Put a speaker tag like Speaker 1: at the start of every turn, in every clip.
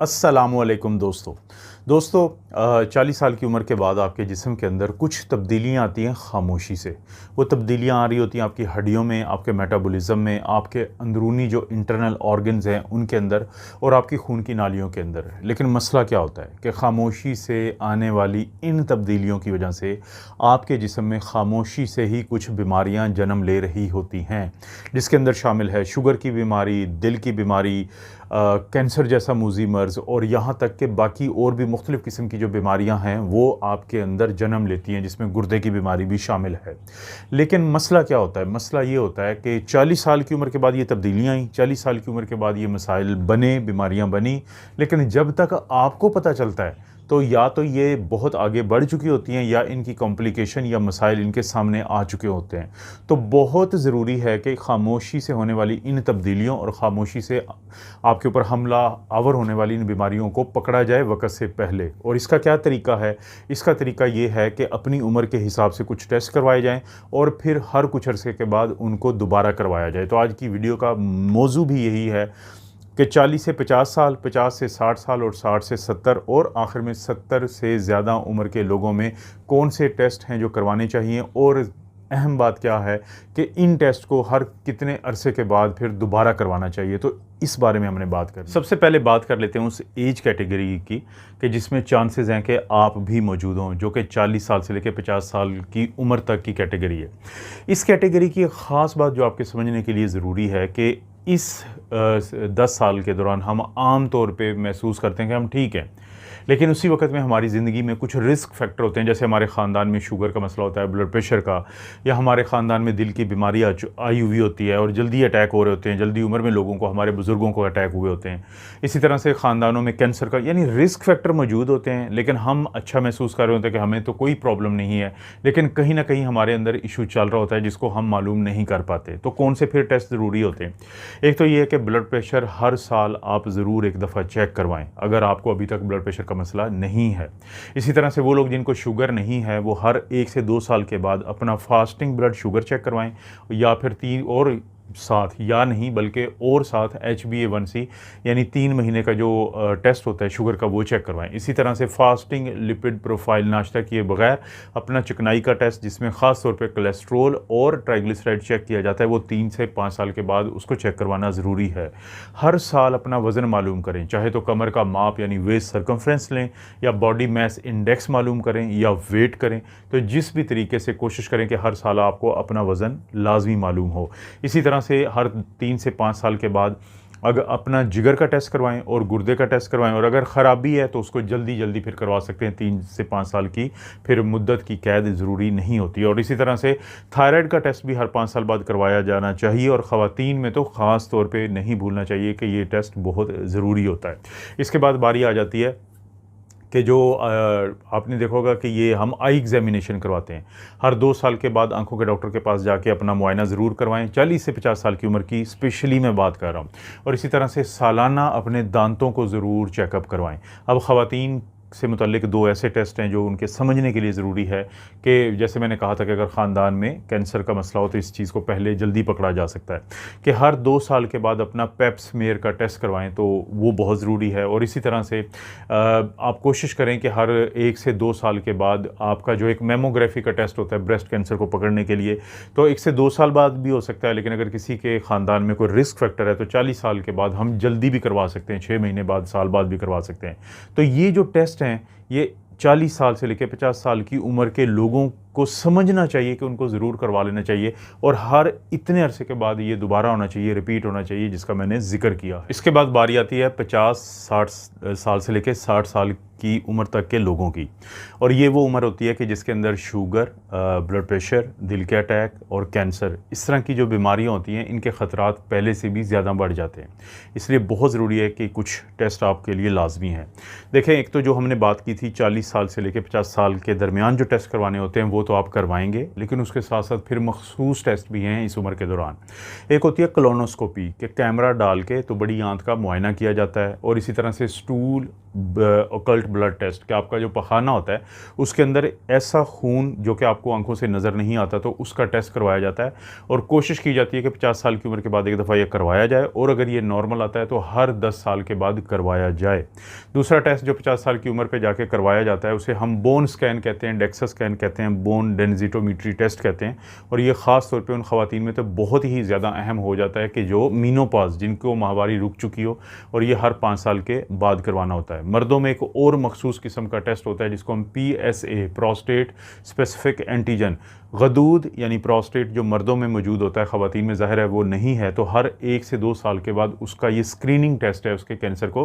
Speaker 1: अस्सलामुअलैकुम दोस्तों 40 साल की उम्र के बाद आपके जिस्म के अंदर कुछ तब्दीलियाँ आती हैं खामोशी से। वो तब्दीलियाँ आ रही होती हैं आपकी हड्डियों में, आपके मेटाबॉलिज्म में, आपके अंदरूनी जो इंटरनल ऑर्गन्स हैं उनके अंदर और आपकी खून की नालियों के अंदर। लेकिन मसला क्या होता है कि खामोशी से आने वाली इन तब्दीलियों की वजह से आपके जिस्म में खामोशी से ही कुछ बीमारियाँ जन्म ले रही होती हैं, जिसके अंदर शामिल है शुगर की बीमारी, दिल की बीमारी, कैंसर जैसा मूजी मर्ज़ और यहाँ तक कि बाकी और भी मुख्तलिफ़ किस्म की जो बीमारियाँ हैं वो आपके अंदर जन्म लेती हैं, जिसमें गुर्दे की बीमारी भी शामिल है। लेकिन मसला क्या होता है? मसला ये होता है कि 40 साल की उम्र के बाद ये तब्दीलियाँ आई, 40 साल की उम्र के बाद ये मसाइल बने, बीमारियाँ बनी, लेकिन जब तक आपको पता चलता है तो या तो ये बहुत आगे बढ़ चुकी होती हैं या इनकी कॉम्प्लिकेशन या मसाइल इनके सामने आ चुके होते हैं। तो बहुत ज़रूरी है कि खामोशी से होने वाली इन तब्दीलियों और ख़ामोशी से आपके ऊपर हमला आवर होने वाली इन बीमारियों को पकड़ा जाए वक़्त से पहले। और इसका क्या तरीका है? इसका तरीका ये है कि अपनी उम्र के हिसाब से कुछ टेस्ट करवाए जाएँ और फिर हर कुछ अरसे के बाद उनको दोबारा करवाया जाए। तो आज की वीडियो का मौजू भी यही है कि 40 से 50 साल, 50 से 60 साल और 60 से 70 और आखिर में 70 से ज़्यादा उम्र के लोगों में कौन से टेस्ट हैं जो करवाने चाहिए, और अहम बात क्या है कि इन टेस्ट को हर कितने अरसे के बाद फिर दोबारा करवाना चाहिए। तो इस बारे में हमने बात कर, सबसे पहले बात कर लेते हैं उस एज कैटेगरी की कि जिसमें चांसेस हैं कि आप भी मौजूद हों, जो कि 40 साल से लेकर 50 साल की उम्र तक की कैटेगरी है। इस कैटेगरी की ख़ास बात जो आपके समझने के लिए ज़रूरी है कि इस 10 साल के दौरान हम आम तौर पे महसूस करते हैं कि हम ठीक हैं, लेकिन उसी वक्त में हमारी ज़िंदगी में कुछ रिस्क फैक्टर होते हैं। जैसे हमारे ख़ानदान में शुगर का मसला होता है, ब्लड प्रेशर का, या हमारे ख़ानदान में दिल की बीमारी आई हुई होती है और जल्दी अटैक हो रहे होते हैं, जल्दी उम्र में लोगों को, हमारे बुज़ुर्गों को अटैक हुए होते हैं। इसी तरह से ख़ानदानों में कैंसर का, यानी रिस्क फैक्टर मौजूद होते हैं, लेकिन हम अच्छा महसूस कर रहे होते हैं कि हमें तो कोई प्रॉब्लम नहीं है, लेकिन कहीं ना कहीं हमारे अंदर इशू चल रहा होता है जिसको हम मालूम नहीं कर पाते। तो कौन से फिर टेस्ट ज़रूरी होते हैं? एक तो ये है कि ब्लड प्रेशर हर साल आप ज़रूर एक दफ़ा चेक करवाएं अगर आपको अभी तक ब्लड प्रेशर का मसला नहीं है। इसी तरह से वो लोग जिनको शुगर नहीं है वो हर 1 से 2 साल के बाद अपना फास्टिंग ब्लड शुगर चेक करवाएं, या फिर 3 और साथ, या नहीं बल्कि और साथ HbA1c यानी 3 महीने का जो टेस्ट होता है शुगर का वो चेक करवाएं। इसी तरह से फास्टिंग लिपिड प्रोफाइल नाश्ता किए बगैर अपना चिकनाई का टेस्ट, जिसमें ख़ास तौर पे कोलेस्ट्रोल और ट्राइग्लिसराइड चेक किया जाता है, वो 3 से 5 साल के बाद उसको चेक करवाना ज़रूरी है। हर साल अपना वज़न मालूम करें, चाहे तो कमर का माप यानी वेस्ट सर्कमफ्रेंस लें, या बॉडी मास इंडेक्स मालूम करें, या वेट करें। तो जिस भी तरीके से कोशिश करें कि हर साल आपको अपना वज़न लाजमी मालूम हो। इसी तरह से हर 3 से 5 साल के बाद अगर अपना जिगर का टेस्ट करवाएं और गुर्दे का टेस्ट करवाएं, और अगर ख़राबी है तो उसको जल्दी फिर करवा सकते हैं। 3 से 5 साल की फिर मुद्दत की कैद ज़रूरी नहीं होती। और इसी तरह से थायराइड का टेस्ट भी हर 5 साल बाद करवाया जाना चाहिए, और ख़वातीन में तो ख़ास तौर पे नहीं भूलना चाहिए कि ये टेस्ट बहुत ज़रूरी होता है। इसके बाद बारी आ जाती है कि जो आपने देखा होगा कि ये हम आई एग्ज़ामिनेशन करवाते हैं। हर 2 साल के बाद आंखों के डॉक्टर के पास जाके अपना मुआयना ज़रूर करवाएं। 40 से 50 साल की उम्र की स्पेशली मैं बात कर रहा हूँ। और इसी तरह से सालाना अपने दांतों को ज़रूर चेकअप करवाएं। अब ख़वातीन से मुतल्लिक 2 ऐसे टेस्ट हैं जो उनके समझने के लिए ज़रूरी है कि जैसे मैंने कहा था कि अगर ख़ानदान में कैंसर का मसला हो तो इस चीज़ को पहले जल्दी पकड़ा जा सकता है, कि हर 2 साल के बाद अपना पेप स्मेयर का टेस्ट करवाएं, तो वो बहुत ज़रूरी है। और इसी तरह से आप कोशिश करें कि हर 1 से 2 साल के बाद आपका जो एक मेमोग्राफी का टेस्ट होता है ब्रेस्ट कैंसर को पकड़ने के लिए, तो 1 से 2 साल बाद भी हो सकता है, लेकिन अगर किसी के ख़ानदान में कोई रिस्क फैक्टर है तो 40 साल के बाद हम जल्दी भी करवा सकते हैं, 6 महीने बाद, साल बाद भी करवा सकते हैं। तो ये जो टेस्ट हैं ये 40 साल से लेकर 50 साल की उम्र के लोगों को समझना चाहिए कि उनको ज़रूर करवा लेना चाहिए, और हर इतने अरसे के बाद ये दोबारा होना चाहिए, रिपीट होना चाहिए, जिसका मैंने जिक्र किया। इसके बाद बारी आती है 50-60 साल से लेकर 60 साल की उम्र तक के लोगों की, और ये वो उम्र होती है कि जिसके अंदर शुगर, ब्लड प्रेशर, दिल के अटैक और कैंसर, इस तरह की जो बीमारियां होती हैं इनके ख़तरात पहले से भी ज़्यादा बढ़ जाते हैं। इसलिए बहुत ज़रूरी है कि कुछ टेस्ट आपके लिए लाजमी हैं। देखें, एक तो जो हमने बात की थी 40 साल से लेकर 50 साल के दरमियान जो टेस्ट करवाने होते हैं वो तो आप करवाएंगे, लेकिन उसके साथ साथ फिर मखसूस टेस्ट भी हैं इस उम्र के दौरान। एक होती है कोलोनोस्कोपी, कि कैमरा डाल के तो बड़ी आंत का मुआयना किया जाता है, और इसी तरह से स्टूल ऑकल्ट ब्लड टेस्ट, कि आपका जो पखाना होता है उसके अंदर ऐसा खून जो कि आपको आंखों से नज़र नहीं आता, तो उसका टेस्ट करवाया जाता है। और कोशिश की जाती है कि 50 साल की उम्र के बाद एक दफ़ा ये करवाया जाए, और अगर ये नॉर्मल आता है तो हर 10 साल के बाद करवाया जाए। दूसरा टेस्ट जो 50 साल की उम्र पे जाके करवाया जाता है उसे हम बोन स्कैन कहते हैं, डेक्सा स्कैन कहते हैं, बोन डेंसिटोमेट्री टेस्ट कहते हैं। और ये ख़ास तौर पे उन ख़वातीन में तो बहुत ही ज़्यादा अहम हो जाता है कि जो मीनोपॉज, जिनको माहवारी रुक चुकी हो, और ये हर 5 साल के बाद करवाना होता है। मर्दों में एक और मखसूस किस्म का टेस्ट होता है जिसको हम PSA, प्रोस्टेट स्पेसिफिक एंटीजन, गदूद यानी प्रोस्टेट जो मर्दों में मौजूद होता है, ख़वातीन में ज़ाहिर है वो नहीं है, तो हर 1 से 2 साल के बाद उसका ये स्क्रीनिंग टेस्ट है उसके कैंसर को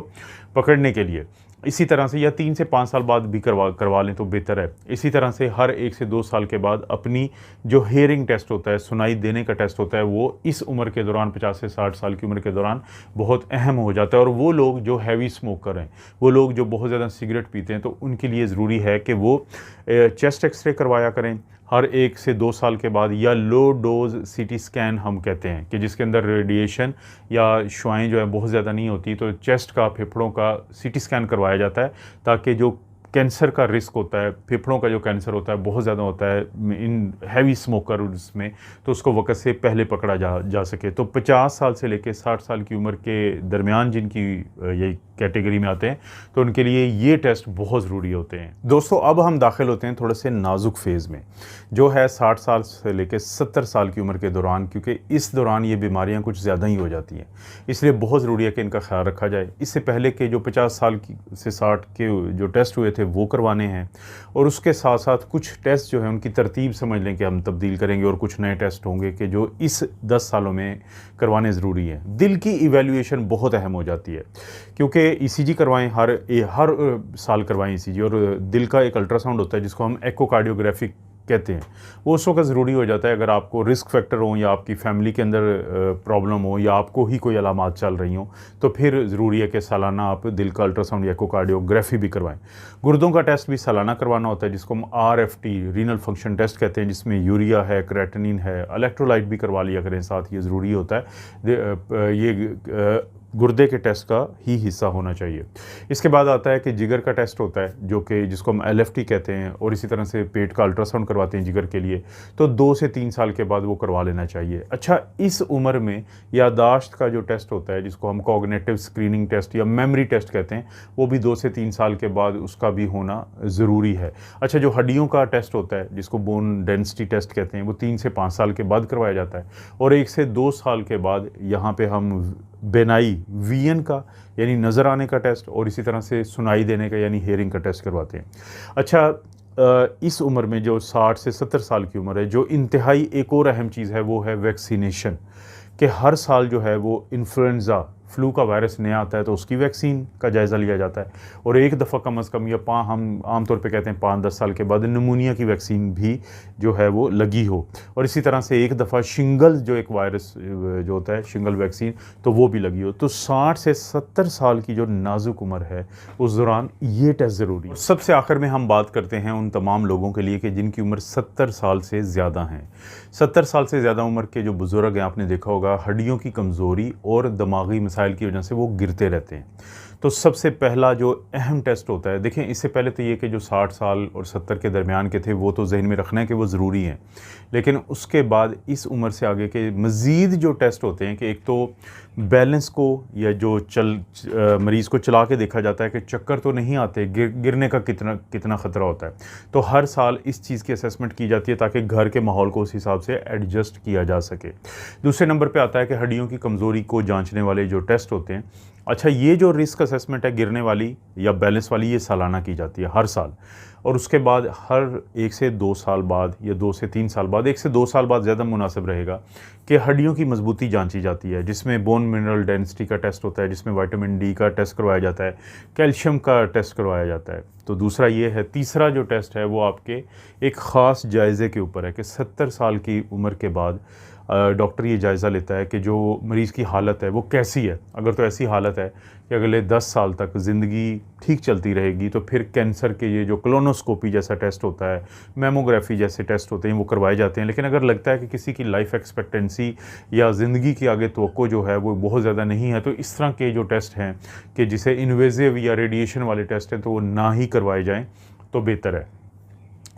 Speaker 1: पकड़ने के लिए। इसी तरह से, या 3 से 5 साल बाद भी करवा लें तो बेहतर है। इसी तरह से हर 1 से 2 साल के बाद अपनी जो हेयरिंग टेस्ट होता है, सुनाई देने का टेस्ट होता है, वो इस उम्र के दौरान 50 से 60 साल की उम्र के दौरान बहुत अहम हो जाता है। और वो लोग जो हैवी स्मोकर हैं, वो लोग जो बहुत ज़्यादा सिगरेट पीते हैं, तो उनके लिए ज़रूरी है कि वो चेस्ट एक्सरे करवाया करें हर 1 से 2 साल के बाद, या लो डोज CT स्कैन हम कहते हैं, कि जिसके अंदर रेडिएशन या शुआएं जो है बहुत ज़्यादा नहीं होती, तो चेस्ट का, फेफड़ों का CT स्कैन करवाया जाता है, ताकि जो कैंसर का रिस्क होता है, फेफड़ों का जो कैंसर होता है बहुत ज़्यादा होता है इन हैवी स्मोकर्स में, तो उसको वक्त से पहले पकड़ा जा सके। तो 50 साल से लेकर 60 साल की उम्र के दरमियान जिनकी ये कैटेगरी में आते हैं, तो उनके लिए ये टेस्ट बहुत ज़रूरी होते हैं। दोस्तों, अब हम दाखिल होते हैं थोड़े से नाजुक फेज़ में, जो है 60 साल से लेकर 70 साल की उम्र के दौरान, क्योंकि इस दौरान ये बीमारियां कुछ ज़्यादा ही हो जाती हैं, इसलिए बहुत ज़रूरी है कि इनका ख्याल रखा जाए। इससे पहले के जो 50 साल से 60 के जो टेस्ट हुए थे वो करवाने हैं, और उसके साथ साथ कुछ टेस्ट जो है उनकी तरतीब समझ लें कि हम तब्दील करेंगे, और कुछ नए टेस्ट होंगे कि जो इस 10 सालों में करवाने ज़रूरी हैं। दिल की इवैल्यूएशन बहुत अहम हो जाती है, क्योंकि ECG करवाएं, हर साल करवाएं ECG, और दिल का एक अल्ट्रासाउंड होता है जिसको हम एकोकार्डियोग्राफी कहते हैं, वो उस वक्त ज़रूरी हो जाता है अगर आपको रिस्क फैक्टर हो, या आपकी फैमिली के अंदर प्रॉब्लम हो, या आपको ही कोई अलामात चल रही हो, तो फिर ज़रूरी है कि सालाना आप दिल का अल्ट्रासाउंड या एकोकार्डियोग्राफी भी करवाएं। गुर्दों का टेस्ट भी सालाना करवाना होता है जिसको हम RFT, रीनल फंक्शन टेस्ट कहते हैं, जिसमें यूरिया है, क्रेटिनिन है, इलेक्ट्रोलाइट भी करवा लिया करें साथ, ये ज़रूरी होता है। ये गुर्दे के टेस्ट का ही हिस्सा होना चाहिए। इसके बाद आता है कि जिगर का टेस्ट होता है, जो कि जिसको हम LFT कहते हैं, और इसी तरह से पेट का अल्ट्रासाउंड करवाते हैं जिगर के लिए, तो 2 से 3 साल के बाद वो करवा लेना चाहिए। अच्छा, इस उम्र में यादाश्त का जो टेस्ट होता है जिसको हम कॉग्निटिव स्क्रीनिंग टेस्ट या मेमोरी टेस्ट कहते हैं, वो भी 2 से 3 साल के बाद उसका भी होना ज़रूरी है। अच्छा, जो हड्डियों का टेस्ट होता है जिसको बोन डेंसिटी टेस्ट कहते हैं, वो 3 से 5 साल के बाद करवाया जाता है, और 1 से 2 साल के बाद यहाँ पे हम बेनाई VN का यानी नज़र आने का टेस्ट, और इसी तरह से सुनाई देने का यानी हेयरिंग का टेस्ट करवाते हैं। अच्छा, इस उम्र में जो 60 से 70 साल की उम्र है, जो इंतहाई एक और अहम चीज़ है वो है वैक्सीनेशन, कि हर साल जो है वो इन्फ्लुएंज़ा, फ्लू का वायरस नया आता है तो उसकी वैक्सीन का जायज़ा लिया जाता है, और एक दफ़ा कम अज़ कम, या हम आमतौर पे कहते हैं 5-10 साल के बाद नमूनिया की वैक्सीन भी जो है वो लगी हो, और इसी तरह से एक दफ़ा शिंगल जो एक वायरस जो होता है, शिंगल वैक्सीन, तो वो भी लगी हो। तो 60 से 70 साल की जो नाजुक उम्र है उस दौरान ये टेस्ट ज़रूरी है। सबसे आखिर में हम बात करते हैं उन तमाम लोगों के लिए कि जिनकी उम्र 70 साल से ज़्यादा हैं। 70 साल से ज़्यादा उम्र के जो बुज़ुर्ग हैं, आपने देखा होगा हड्डियों की कमज़ोरी और दिमागी मसाइल की वजह से वो गिरते रहते हैं। तो सबसे पहला जो अहम टेस्ट होता है, देखें इससे पहले तो ये कि जो 60 साल और 70 के दरमियान के थे वो तो जहन में रखना है कि वो ज़रूरी हैं, लेकिन उसके बाद इस उम्र से आगे के मज़ीद जो टेस्ट होते हैं कि एक तो बैलेंस को, या जो मरीज़ को चला के देखा जाता है कि चक्कर तो नहीं आते, गिरने का कितना ख़तरा होता है, तो हर साल इस चीज़ की असेसमेंट की जाती है ताकि घर के माहौल को उस हिसाब से एडजस्ट किया जा सके। दूसरे नंबर पे आता है कि हड्डियों की कमज़ोरी को जांचने वाले जो टेस्ट होते हैं। अच्छा, ये जो रिस्क असेसमेंट है गिरने वाली या बैलेंस वाली, ये सालाना की जाती है हर साल, और उसके बाद हर 1 से 2 साल बाद या 2 से 3 साल बाद, 1 से 2 साल बाद ज़्यादा मुनासिब रहेगा, कि हड्डियों की मजबूती जांची जाती है, जिसमें बोन मिनरल डेंसिटी का टेस्ट होता है, जिसमें विटामिन D का टेस्ट करवाया जाता है, कैल्शियम का टेस्ट करवाया जाता है। तो दूसरा ये है। तीसरा जो टेस्ट है वो आपके एक ख़ास जायज़े के ऊपर है कि 70 साल की उम्र के बाद डॉक्टर ये जायज़ा लेता है कि जो मरीज़ की हालत है वो कैसी है। अगर तो ऐसी हालत है कि अगले 10 साल तक ज़िंदगी ठीक चलती रहेगी, तो फिर कैंसर के ये जो कोलोनोस्कोपी जैसा टेस्ट होता है, मैमोग्राफी जैसे टेस्ट होते हैं, वो करवाए जाते हैं। लेकिन अगर लगता है कि किसी की लाइफ एक्सपेक्टेंसी या ज़िंदगी की आगे तवक्को जो है वो बहुत ज़्यादा नहीं है, तो इस तरह के जो टेस्ट हैं कि जिसे इन्वेज़िव या रेडिएशन वाले टेस्ट हैं, तो वो ना ही करवाए जाएँ तो बेहतर है।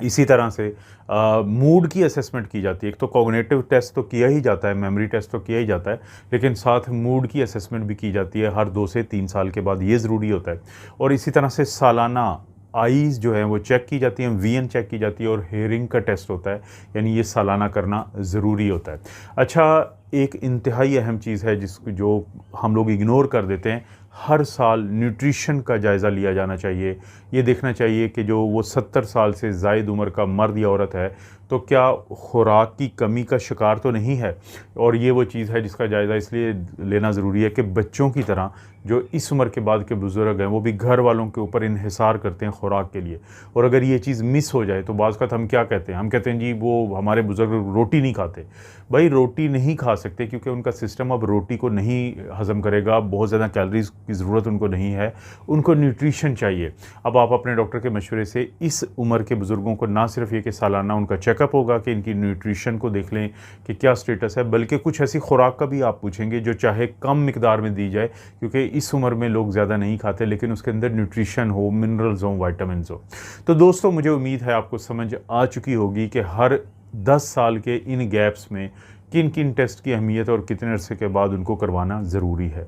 Speaker 1: इसी तरह से मूड की असेसमेंट की जाती है। एक तो कॉग्निटिव टेस्ट तो किया ही जाता है, मेमोरी टेस्ट तो किया ही जाता है, लेकिन साथ मूड की असेसमेंट भी की जाती है हर 2 से 3 साल के बाद, ये ज़रूरी होता है। और इसी तरह से सालाना आईज़ जो हैं वो चेक की जाती हैं, वीएन चेक की जाती है, और हेयरिंग का टेस्ट होता है, यानी ये सालाना करना ज़रूरी होता है। अच्छा, एक इंतहाई अहम चीज़ है जो हम लोग इग्नोर कर देते हैं, हर साल न्यूट्रिशन का जायज़ा लिया जाना चाहिए। ये देखना चाहिए कि जो वो 70 साल से ज़ायद उम्र का मर्द या औरत है, तो क्या खुराक की कमी का शिकार तो नहीं है। और ये वो चीज़ है जिसका जायज़ा इसलिए लेना ज़रूरी है कि बच्चों की तरह जो इस उम्र के बाद के बुज़ुर्ग हैं, वो भी घर वालों के ऊपर इन्हिसार करते हैं खुराक के लिए। और अगर ये चीज़ मिस हो जाए तो बाज़ वक़्त हम क्या कहते हैं, हम कहते हैं जी वो हमारे बुज़ुर्ग रोटी नहीं खाते। भाई रोटी नहीं खा सकते क्योंकि उनका सिस्टम अब रोटी को नहीं हज़म करेगा, बहुत ज़्यादा कैलोरीज़ की ज़रूरत उनको नहीं है, उनको न्यूट्रिशन चाहिए। अब आप अपने डॉक्टर के मशवरे से इस उम्र के बुज़ुर्गों को ना सिर्फ ये कि सालाना उनका चेकअप होगा कि इनकी न्यूट्रिशन को देख लें कि क्या स्टेटस है, बल्कि कुछ ऐसी खुराक का भी आप पूछेंगे जो चाहे कम मिकदार में दी जाए, क्योंकि इस उम्र में लोग ज़्यादा नहीं खाते, लेकिन उसके अंदर न्यूट्रिशन हो, मिनरल्स हो, विटामिन्स हो। तो दोस्तों, मुझे उम्मीद है आपको समझ आ चुकी होगी कि हर 10 साल के इन गैप्स में किन किन टेस्ट की अहमियत और कितने अरसे के बाद उनको करवाना ज़रूरी है।